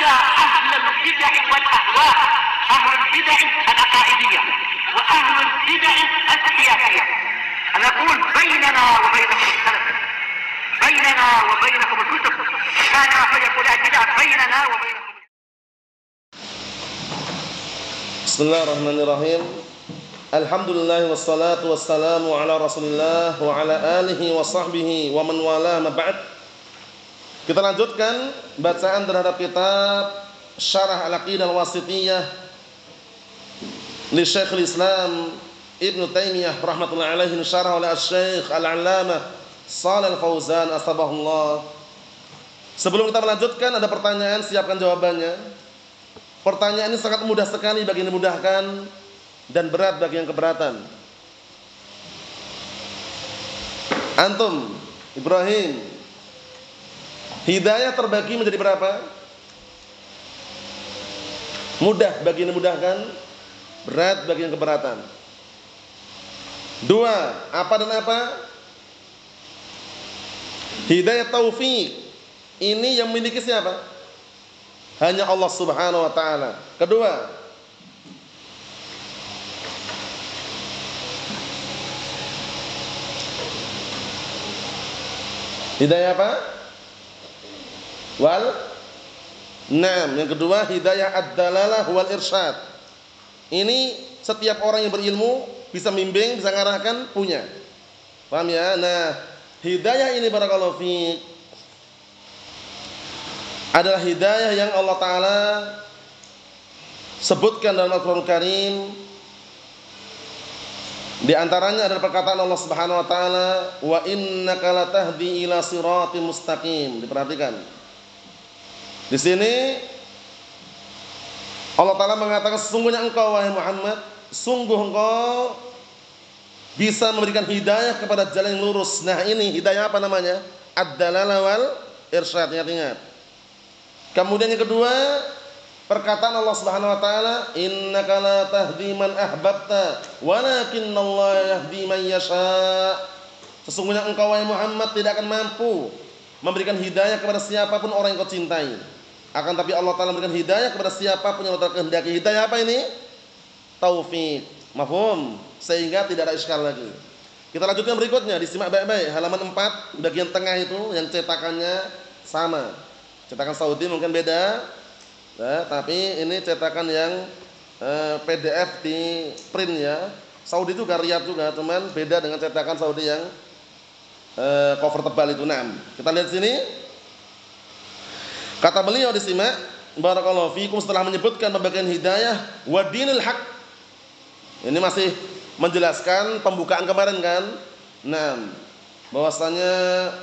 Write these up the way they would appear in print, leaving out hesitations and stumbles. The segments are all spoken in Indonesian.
حتى أهل البدع والأهواء، أهل البدع العقائدية وأهل البدع السياسية. أنا أقول بيننا وبينكم السلف، بيننا وبينكم الكتب، كان فيقول البدع بيننا وبينكم. Bismillahirrahmanirrahim. Alhamdulillah wassalatu wassalamu ala Rasulillah wa ala alihi wa sahbihi wa man wala ma ba'd. Kita lanjutkan bacaan terhadap kitab Syarah Al-Aqidah Al-Wasithiyah li Syekhul Islam Ibnu Taimiyah rahmatullahi alaihi, syarah oleh Syekh Al-Allamah Shalih Al-Fauzan asbahullah. Sebelum kita melanjutkan, ada pertanyaan, siapkan jawabannya. Pertanyaan ini sangat mudah sekali bagi yang dimudahkan dan berat bagi yang keberatan. Antum, Ibrahim, hidayah terbagi menjadi berapa? Mudah bagi yang dimudahkan, berat bagi yang keberatan. Dua, apa dan apa? Hidayah taufik ini yang memiliki siapa? Hanya Allah Subhanahu wa ta'ala. Kedua, hidayah apa? Naam. Yang kedua, hidayah ad-dalalah wal irsyad. Ini setiap orang yang berilmu bisa membimbing, bisa mengarahkan, punya. Paham ya? Nah, hidayah ini barakallahu fiik adalah hidayah yang Allah Ta'ala sebutkan dalam Al-Quran Karim. Di antaranya adalah perkataan Allah Subhanahu wa Ta'ala, wa innaka latahdi ila siratim mustaqim. Diperhatikan. Di sini Allah Ta'ala mengatakan, sesungguhnya engkau wahai Muhammad, sungguh engkau bisa memberikan hidayah kepada jalan yang lurus. Nah, ini hidayah apa namanya? Ad-dalalah wal irsyad. Ingat-ingat. Kemudian yang kedua, perkataan Allah Subhanahu wa taala, innaka la tahdi man ahbabta walakinallaha yahdi man yasha. Sesungguhnya engkau wahai Muhammad tidak akan mampu memberikan hidayah kepada siapapun orang yang kau cintai. Akan tapi Allah Taala memberikan hidayah kepada siapapun yang Allah kehendaki. Hidayah apa ini? Taufik. Mafhum? Sehingga tidak ada iskal lagi. Kita lanjutkan berikutnya, disimak baik-baik. Halaman 4 bagian tengah itu yang cetakannya sama. Cetakan Saudi mungkin beda, nah, tapi ini cetakan yang PDF di print ya. Saudi juga Riyadh juga, cuman beda dengan cetakan Saudi yang cover tebal itu. Nah, kita lihat sini. Kata beliau, disimak, barakallahu fikum, setelah menyebutkan pembagian hidayah wa dinil haq. Ini masih menjelaskan pembukaan kemarin kan. Nah, bahwasanya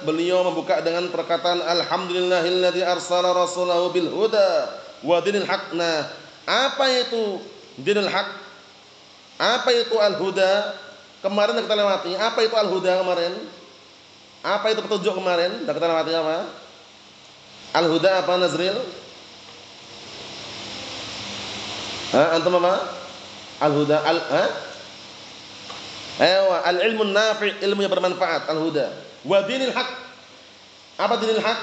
beliau membuka dengan perkataan alhamdulillahilladzi arsala rasulahu bil huda wa dinil haq. Nah, apa itu dinil haq? Apa itu al-huda? Kemarin kita lewati. Apa itu al-huda kemarin? Apa itu petunjuk kemarin? Sudah kita lewati apa? Al-huda apa, Nazril? Antum apa? Al-huda al-ilmun nafi', ilmu yang bermanfaat, al-huda. Wa dinil haq. Apa dinil haq?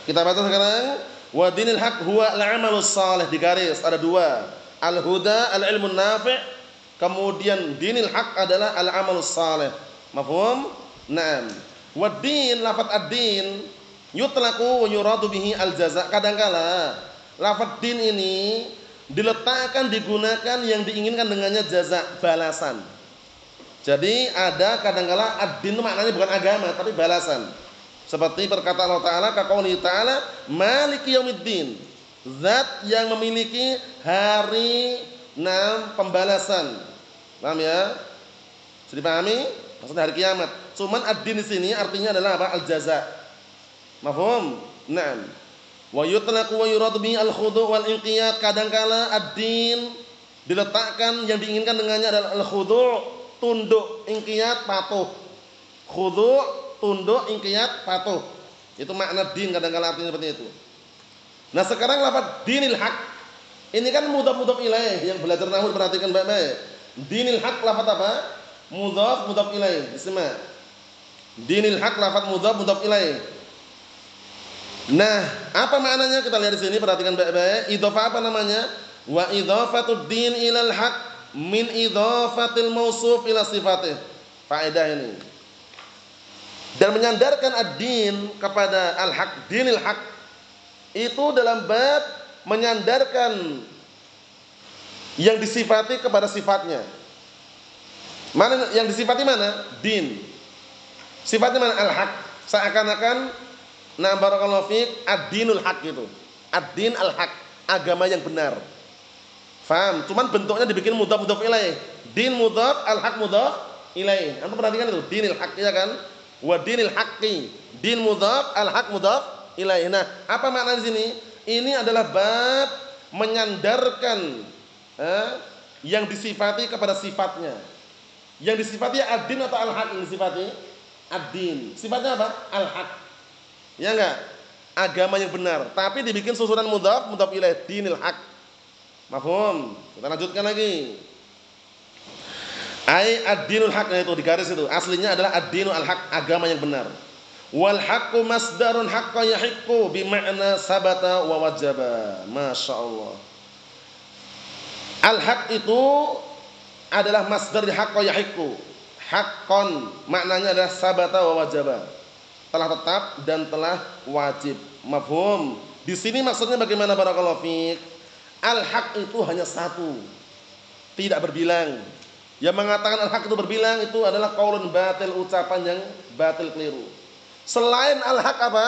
Kita baca sekarang. Wa dinil haq huwa al-amalus salih, di garis ada dua. Al-huda al-ilmun nafi', kemudian dinil haq adalah al-amalus salih. Mafhum? Naam. Wa din, lafaz ad-din yutlaqu wa yuradu bihi al-jaza'. Kadangkala lafaz din ini diletakkan, digunakan yang diinginkan dengannya jaza, balasan. Jadi ada kadangkala ad-din itu maknanya bukan agama tapi balasan. Seperti perkataan Allah Ta'ala, kaqouli ta'ala maliki yaumiddin, zat yang memiliki hari pembalasan. Paham ya? Sudah dipahami? Maksudnya hari kiamat. Cuman ad-din di sini artinya adalah apa? Al-jaza. Mafhum? Naam. Wa yutlaqu wa yuradu bihi al-khudu' wal inqiyad. Kadangkala ad-din diletakkan yang diinginkan dengannya adalah al-khudu', tunduk, inqiyad, patuh. Khudu', tunduk, inqiyad, patuh. Itu makna din, kadangkala artinya seperti itu. Nah, sekarang lafaz dinil haq. Ini kan mudhaf ilaih, yang belajar nahwu perhatikan baik-baik. Dinil haq lafaz apa? Mudhaf ilaih. Bismillah. Dinil haq lafaz mudhaf ilaih. Nah, apa maknanya? Kita lihat di sini, perhatikan baik-baik. Idhofah apa namanya? Wa idhafatud din ilal haq min idhafatil mausuf ila sifatih. Faedah ini. Dan menyandarkan ad-din kepada al-haq, dinil haq, itu dalam bab menyandarkan yang disifati kepada sifatnya. Mana yang disifati mana? Din. Sifatnya mana? Al-haq. Seakan-akan na barakallahu fiik ad-dinul haq itu. Ad-din al-haq, agama yang benar. Faham? Cuman bentuknya dibikin mudhaf ilaih. Din mudhaf, al-haq mudhaf ilaih. Antum perhatikan itu, dinil haq ya kan? Wa dinil haqqi. Din mudhaf, al-haq mudhaf ilaih. Nah, apa makna di sini? Ini adalah bab menyandarkan yang disifati kepada sifatnya. Yang disifati ad-din atau al-haq yang disifati? Ad-din. Sifatnya apa? Al-haq. Ya enggak? Agama yang benar. Tapi dibikin susunan mudhaf ilaih, dinil haq. Mafhum? Kita lanjutkan lagi. Ai ad-dinul haq, itu di garis itu. Aslinya adalah ad-dinul al-haq, agama yang benar. Wal haqqu masdarun haqqa yahiqqu bi ma'na sabata wa wajaba. Masyaallah. Al-haq itu adalah masdar di haqqa yahiqqu. Haqqan maknanya adalah sabata wa wajaba. Telah tetap dan telah wajib. Mafhum? Di sini maksudnya bagaimana barakallahu fiik? Al-haq itu hanya satu. Tidak berbilang. Yang mengatakan al-haq itu berbilang itu adalah qaulun batil, ucapan yang batil keliru. Selain al-haq apa?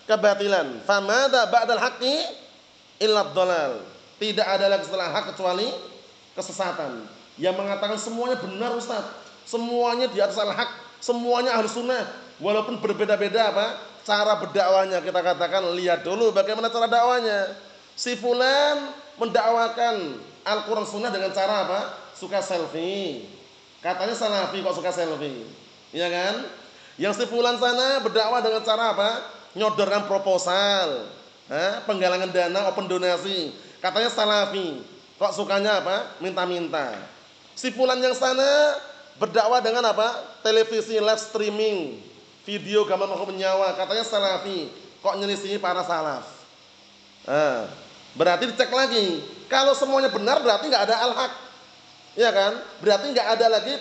Kebatilan. Famadza ba'dal haqqi illa dhalal. Tidak ada lagi setelah hak kecuali kesesatan. Yang mengatakan semuanya benar Ustaz, semuanya di atas al-haq, semuanya ahli sunnah, walaupun berbeda-beda apa? Cara berdakwahnya. Kita katakan lihat dulu bagaimana cara dakwahnya. Si fulan mendakwakan Al-Qur'an sunnah dengan cara apa? Suka selfie. Katanya salafi kok suka selfie. Iya kan? Yang si fulan sana berdakwah dengan cara apa? Nyodorkan proposal, penggalangan dana, open donasi. Katanya salafi. Kok sukanya apa? Minta-minta. Si fulan yang sana berdakwah dengan apa? Televisi live streaming, video gambar makhluk nyawa. Katanya salafi. Kok nyelisihi para salaf? Berarti dicek lagi. Kalau semuanya benar berarti nggak ada al-haq. Ya kan? Berarti nggak ada lagi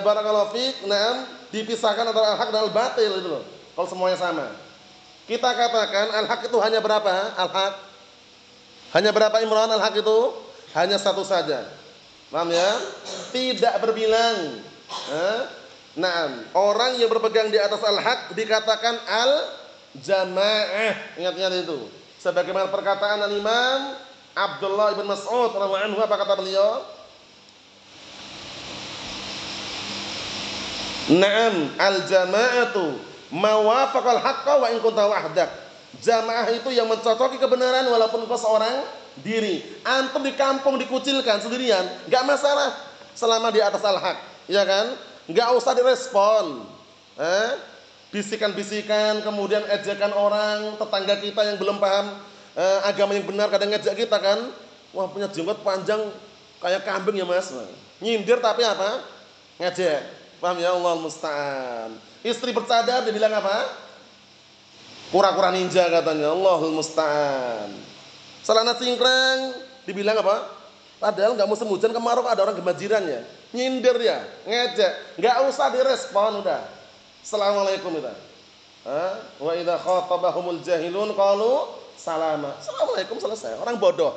barakallahu fiik, dipisahkan antara al-haq dan al-batil itu loh. Kalau semuanya sama. Kita katakan al-haq itu hanya berapa? Al-haq hanya berapa Imran? Al-haq itu hanya satu saja. Paham ya? Tidak berbilang. Orang yang berpegang di atas al-haq dikatakan al-jamaah. Ingat-ingat itu. Sebagaimana perkataan al-Imam Abdullah ibn Mas'ud radhiyallahu anhu, apa kata beliau? Naam, al-jama'atu ma wafaqal haqqa wa in kunta wahdak. Jamaah itu yang mencocoki kebenaran walaupun kau seorang diri. Antum di kampung dikucilkan sendirian, enggak masalah selama di atas al-haq, ya kan? Enggak usah direspon. Bisikan-bisikan, kemudian ejekan orang, tetangga kita yang belum paham agama yang benar kadang ngejek kita kan. Wah, punya jenggot panjang kayak kambing ya Mas. Nyindir tapi apa? Ngejek. Paham ya? Allahul musta'an. Istri bercadar dibilang apa? Kura-kura ninja katanya. Allahul musta'an. Celana cingkrang dibilang apa? Padahal enggak musim hujan, kemarau ada orang gemajiran ya. Nyindir dia, ngejek. Enggak usah direspon udah. Assalamualaikum kita. Wa idza khatabahumul jahilun qalu salama. Assalamualaikum, selesai. Orang bodoh.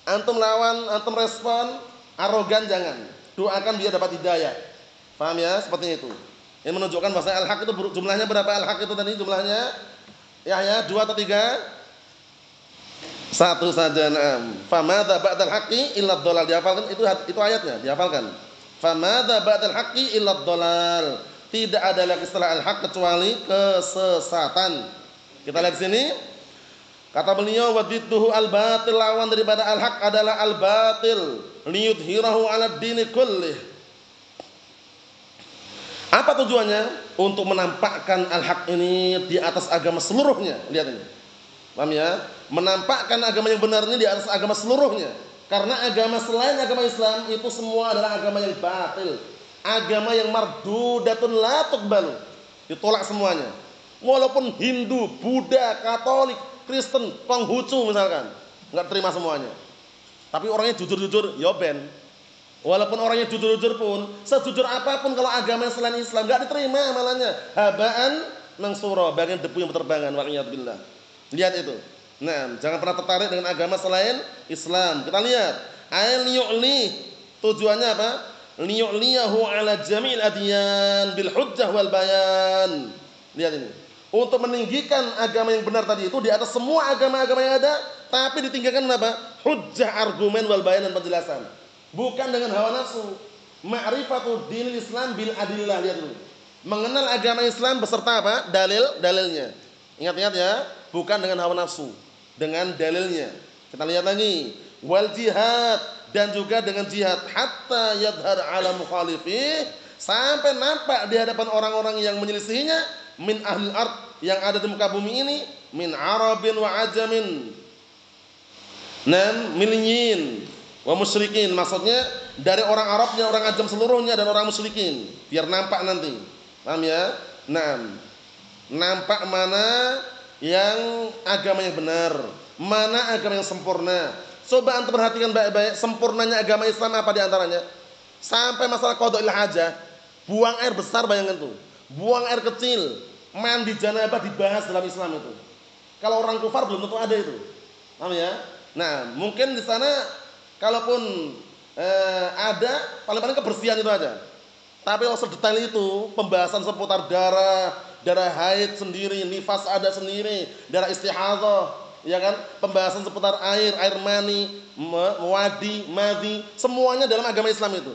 Antum lawan, antum respon, arogan jangan. Doakan biar dapat hidayah. Paham ya? Seperti itu. Ini menunjukkan bahwa al-haq itu jumlahnya berapa? Al-haq itu tadi jumlahnya ya 2 atau 3? 1 saja. Naam. Famadza ba'dal haqqi illa dhalal. Dihafalkan itu ayatnya, dihafalkan. Famadza ba'dal haqqi illa dhalal. Tidak ada lagi setelah al-haq kecuali kesesatan. Kita lihat sini. Kata beliau wadidduhu al-batil, lawan daripada al-haq adalah al-batil. Liyudhirahu 'ala ad-dini kullih. Apa tujuannya? Untuk menampakkan al-haq ini di atas agama seluruhnya. Lihat ini. Paham ya? Menampakkan agama yang benar ini di atas agama seluruhnya. Karena agama selain agama Islam itu semua adalah agama yang batil. Agama yang mardudatun la tuqbalu. Ditolak semuanya. Walaupun Hindu, Buddha, Katolik, Kristen, Konghucu misalkan, enggak terima semuanya. Tapi orangnya jujur-jujur, ya ben. Walaupun orangnya jujur-jujur pun, sejujur apapun kalau agama selain Islam enggak diterima amalannya. Habaan mansura, bagian debu yang berterbangan, wa'iyadzubillah. Lihat itu. Nah, jangan pernah tertarik dengan agama selain Islam. Kita lihat, ayat liyu'li, tujuannya apa? Liyu'liyahu ala jami'il adyan bil hujjah wal bayan. Lihat ini. Untuk meninggikan agama yang benar tadi itu di atas semua agama-agama yang ada, tapi ditinggalkan apa? Hujjah, argumen wal bayan dan penjelasan. Bukan dengan hawa nafsu. Ma'rifatu dinil Islam bil adillah. Lihat dulu. Mengenal agama Islam beserta apa? Dalilnya. Ingat-ingat ya, bukan dengan hawa nafsu, dengan dalilnya. Kita lihat lagi. Wal jihad, dan juga dengan jihad hatta yadhhar ala mukhalifih, sampai nampak di hadapan orang-orang yang menyelisihinya min ahli ard, yang ada di muka bumi ini, min arabin wa ajamin, milyin wa musyrikin, maksudnya dari orang Arabnya, orang Ajam seluruhnya, dan orang musyrikin, biar nampak nanti. Paham ya? Nampak mana yang agama yang benar, mana agama yang sempurna. Coba antum perhatikan baik-baik, sempurnanya agama Islam apa di antaranya? Sampai masalah qada'il hajah, buang air besar, bayangkan tuh. Buang air kecil, mandi janabah dibahas dalam Islam itu. Kalau orang kufar belum tentu ada itu. Paham ya? Nah, mungkin di sana kalaupun ada, paling-paling kebersihan itu aja. Tapi kalau sedetail itu, pembahasan seputar darah haid sendiri, nifas ada sendiri, darah istihadhah, ya kan? Pembahasan seputar air mani, wadi, madhi, semuanya dalam agama Islam itu.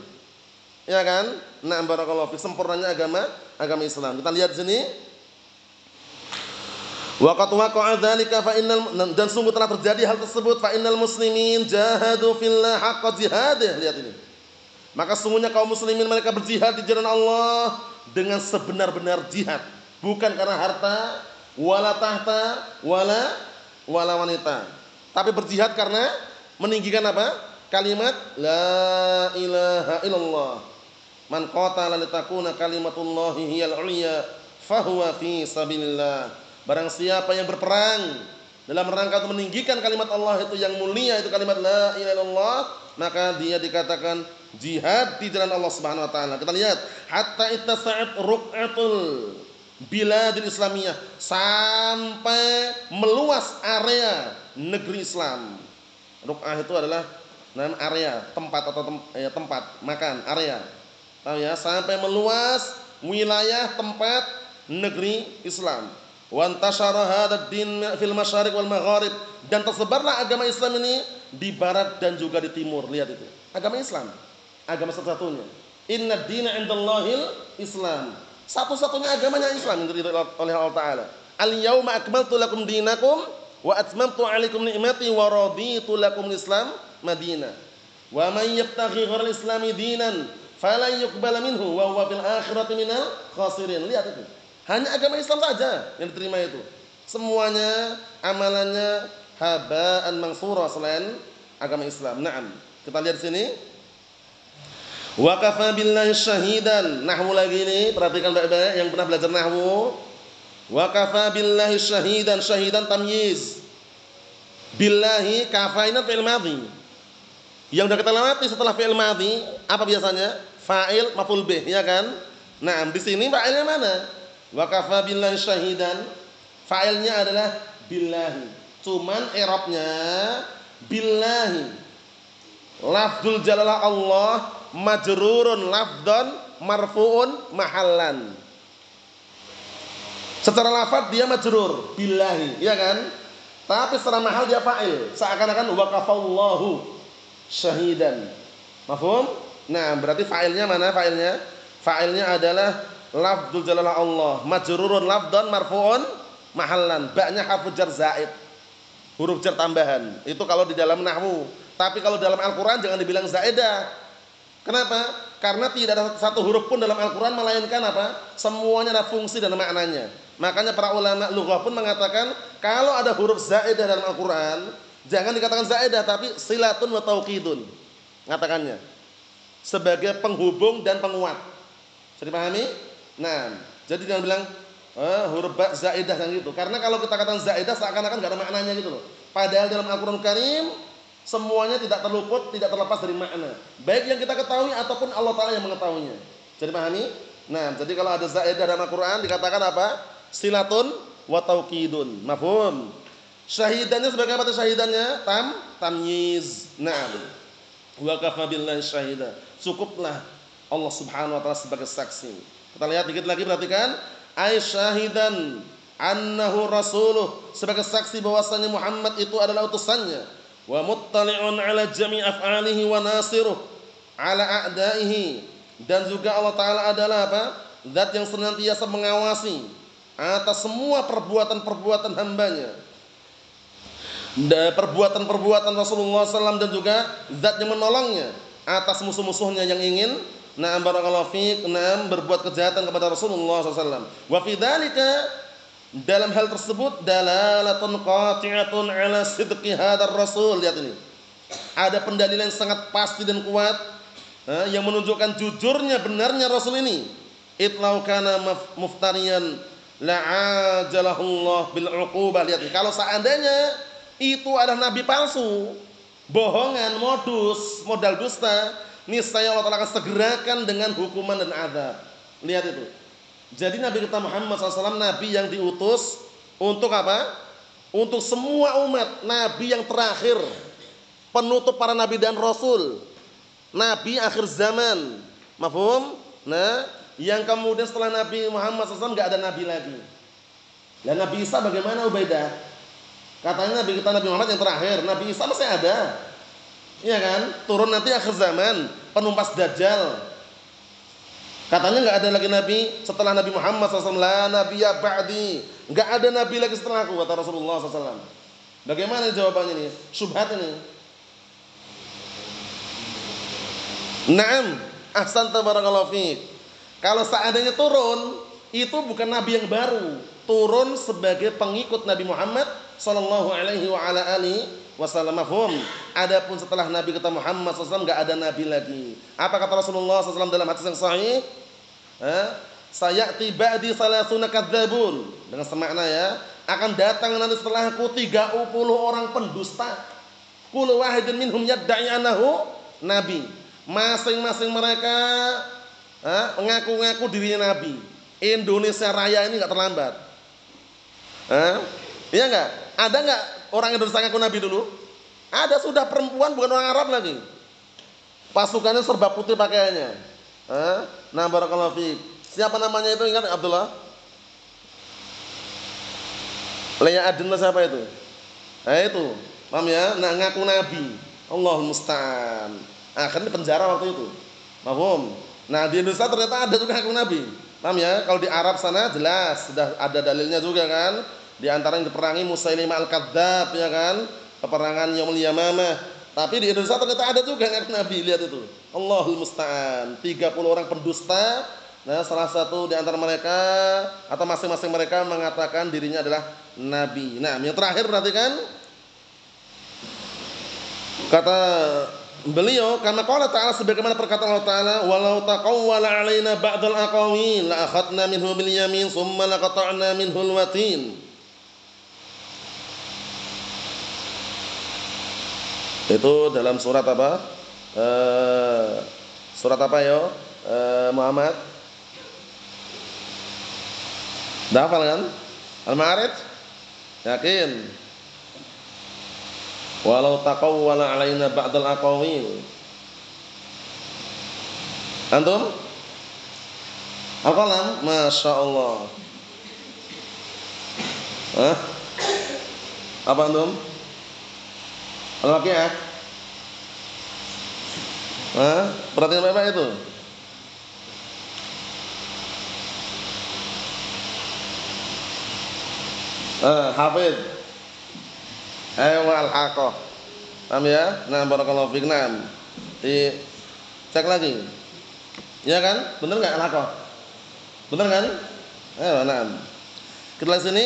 Ya kan? Nah, barakallahu fi, sempurnanya agama Islam. Kita lihat di sini. Wa qad waqa'a dzalika fa innal, dan sungguh telah terjadi hal tersebut, fa innal muslimin jahadu fillah haqqa jihadih. Lihat ini. Maka sungguhnya kaum muslimin mereka berjihad di jalan Allah dengan sebenar-benar jihad, bukan karena harta, wala tahta, wala wanita, tapi berjihad karena meninggikan apa? Kalimat la ilaha illallah. Man qatala litakuna kalimatullahi hiyal ulya fahuwa fi sabilillah. Barang siapa yang berperang dalam rangka untuk meninggikan kalimat Allah itu yang mulia, itu kalimat la ilaha illallah, maka dia dikatakan jihad di jalan Allah Subhanahu wa taala. Kita lihat, hatta ittasa'at ruq'atul biladil islamiyah, sampai meluas area negeri Islam. Ruq'ah itu adalah area, tempat atau tempat makan, area. Tahu ya, sampai meluas wilayah tempat negeri Islam. Wa antashara hadzal din fil masyariq wal magharib, dan tersebarlah agama Islam ini di barat dan juga di timur. Lihat itu. Agama Islam, agama satu-satunya. Inna dina indallahil Islam. Satu-satunya agamanya Islam yang diridhoi oleh Allah Ta'ala. Al-yawma akmaltu lakum dinakum wa atmamtu alaikum ni'mati wa raditu lakum Islam madina. Wa man yabtaghi ghairal islami dinan falan yuqbala minhu wa huwa fil akhirati minal khasirin. Lihat itu. Hanya agama Islam saja yang diterima itu. Semuanya amalannya haba'an mansura selain agama Islam. Naam. Kita lihat sini. Wa kafa billahi syahidan. Nahwu lagi ini, perhatikan baik-baik yang pernah belajar nahwu. Wa kafa billahi syahidan, syahidan tamyiz. Billahi kafa ini fi'il madhi. Yang sudah kita lewati setelah fi'il madhi apa biasanya? Fa'il maf'ul bih, ya kan? Nah, di sini fa'ilnya mana? Wa kafa billahi syahidan. Fa'ilnya adalah billahi. Cuman i'rabnya billahi. Lafdzul jalalah Allah majrurun lafdzan marfu'un mahallan. Secara lafaz dia majrur billahi, ya kan? Tapi secara mahal dia fa'il, seakan-akan waqafallahu syahidan. Mafhum? Nah, berarti fa'ilnya mana fa'ilnya? Fa'ilnya adalah lafdzul jalalah Allah majrurun lafdzan marfu'un mahallan. Ba-nya harfu jar zaid, huruf jar tambahan. Itu kalau di dalam nahwu. Tapi kalau dalam Al-Qur'an jangan dibilang zaidah. Kenapa? Karena tidak ada satu huruf pun dalam Al-Qur'an melainkan apa? Semuanya ada fungsi dan maknanya. Makanya para ulama lughah pun mengatakan kalau ada huruf zaidah dalam Al-Qur'an, jangan dikatakan zaidah tapi silatun wa tauqidun. Ngatakannya sebagai penghubung dan penguat. Bisa dipahami? Nah, jadi jangan bilang huruf ba zaidah yang gitu. Karena kalau kita katakan zaidah seakan-akan enggak ada maknanya gitu loh. Padahal dalam Al-Qur'an Karim semuanya tidak terluput, tidak terlepas dari makna. Baik yang kita ketahui ataupun Allah Taala yang mengetahuinya. Jadi pahami? Nah, jadi kalau ada zaidah dalam Al-Qur'an dikatakan apa? Silatun wa taukidun. Mafhum? Syahidannya sebagai apa syahidannya? Tamyiz. Naam. Wa kafa billahi syahida. Cukuplah Allah Subhanahu wa taala sebagai saksi. Kita lihat dikit lagi, perhatikan. Ay syahidan annahu rasuluh, sebagai saksi bahwasanya Muhammad itu adalah utusannya. Wa muttali'un ala jami' af'alihi wa nasiruh ala a'daihi, dan juga Allah taala adalah apa? Zat yang senantiasa mengawasi atas semua perbuatan-perbuatan hambanya, perbuatan-perbuatan Rasulullah SAW, dan juga zat yang menolongnya atas musuh-musuhnya yang ingin barakallahu fiik berbuat kejahatan kepada Rasulullah SAW. Wa fi dzalika, dalam hal tersebut, dalalatun qati'atun ala sidqi hadzal rasul. Lihat ini, ada pendalilan yang sangat pasti dan kuat yang menunjukkan jujurnya, benarnya Rasul ini. Itlau kana muftariyan la'ajalahullah bil 'uqubah. Lihat, kalau seandainya itu adalah nabi palsu, bohongan, modus, modal dusta, niscaya Allah Taala akan segerakan dengan hukuman dan azab. Lihat itu. Jadi Nabi kita Muhammad SAW nabi yang diutus untuk apa? Untuk semua umat, nabi yang terakhir, penutup para nabi dan rasul, nabi akhir zaman. Mafhum? Nah, yang kemudian setelah Nabi Muhammad SAW enggak ada nabi lagi. Dan Nabi Isa bagaimana, Ubaidah? Katanya Nabi kita Nabi Muhammad yang terakhir, Nabi Isa masih ada. Iya kan? Turun nanti akhir zaman, penumpas Dajjal. Katanya enggak ada lagi nabi setelah Nabi Muhammad SAW. La nabiyya ba'di. Enggak ada nabi lagi setelahku, kata Rasulullah SAW. Bagaimana jawabannya ini? Syubhat ini. Naam, ahsanta barakallahu fiik. Kalau seandainya turun, itu bukan nabi yang baru, turun sebagai pengikut Nabi Muhammad sallallahu alaihi wa ala alihi wasallam. Mafhum? Adapun setelah Nabi kita Muhammad SAW enggak ada nabi lagi. Apa kata Rasulullah SAW dalam hadis yang sahih? Sayati ba'di salasuna kadzabun. Dengan semakna ya, akan datang nanti setelahku 30 orang pendusta. Kullu wahidin minhum yadda'i annahu nabi. Masing-masing mereka mengaku-ngaku dirinya nabi. Indonesia Raya ini enggak terlambat. Iya enggak? Ada enggak orang Indonesia ngaku nabi dulu? Ada, sudah, perempuan, bukan orang Arab lagi. Pasukannya serba putih pakaiannya. Nah, barakallahu fiik. Siapa namanya itu, ingat Abdullah? Leya Adinlah siapa itu? Nah itu, paham ya? Nah, ngaku nabi. Allahul musta'an. Akhirnya penjara waktu itu. Paham? Nah, di Indonesia ternyata ada juga ngaku nabi. Paham ya? Kalau di Arab sana jelas sudah ada dalilnya juga kan. Di antara yang diperangi Musailimah Al-Kadzdzab, ya kan? Peperangan Yaumul Yamamah. Tapi di Indonesia ternyata ada juga ngaku nabi. Lihat itu. Allahul musta'an. 30 orang pendusta. Nah, salah satu di antara mereka atau masing-masing mereka mengatakan dirinya adalah nabi. Nah, yang terakhir perhatikan. Kata beliau, karena qala ta'ala, sebagaimana perkataan Allah Ta'ala, walau taqawwala 'alaina ba'dal aqawil la akhadna minhu bil yamin tsumma laqata'na minhu al watin. Itu dalam surat apa? Surat apa ya? Muhammad? Dah hafal kan? Al-Ma'arij? Yakin? Walau taqawwala 'alaina ba'dal aqawil. Antum? Al-Qalam? Masya Allah. Apa antum? Al-Waqi'ah? Perhatikan baik-baik itu. Hafidh. Al-Haqqah. Paham ya? Nah, barakallahu fiik. Naam. Cek lagi. Ya kan? Benar enggak Al-Haqqah? Benar kan? Naam. Kita lihat sini.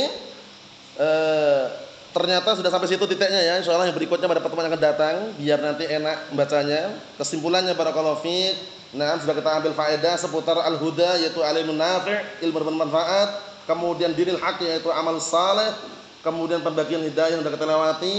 Ternyata sudah sampai situ titiknya ya. Insyaallah yang berikutnya pada pertemuan yang akan datang biar nanti enak membacanya. Kesimpulannya barakallahu fiik. Nah, sudah kita ambil faedah seputar al-huda, yaitu ilmu nafi', ilmu bermanfaat. kemudian dinil haq yaitu amal saleh, kemudian pembagian hidayah yang sudah kita lewati,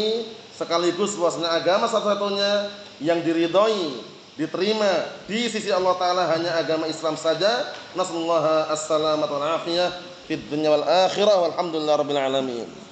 sekaligus bahwasanya agama satu-satunya yang diridhoi, diterima di sisi Allah Ta'ala hanya agama Islam saja. Nasallallahu as-salamata wal afiyah fid dunya wal akhirah walhamdulillahi rabbil alamin.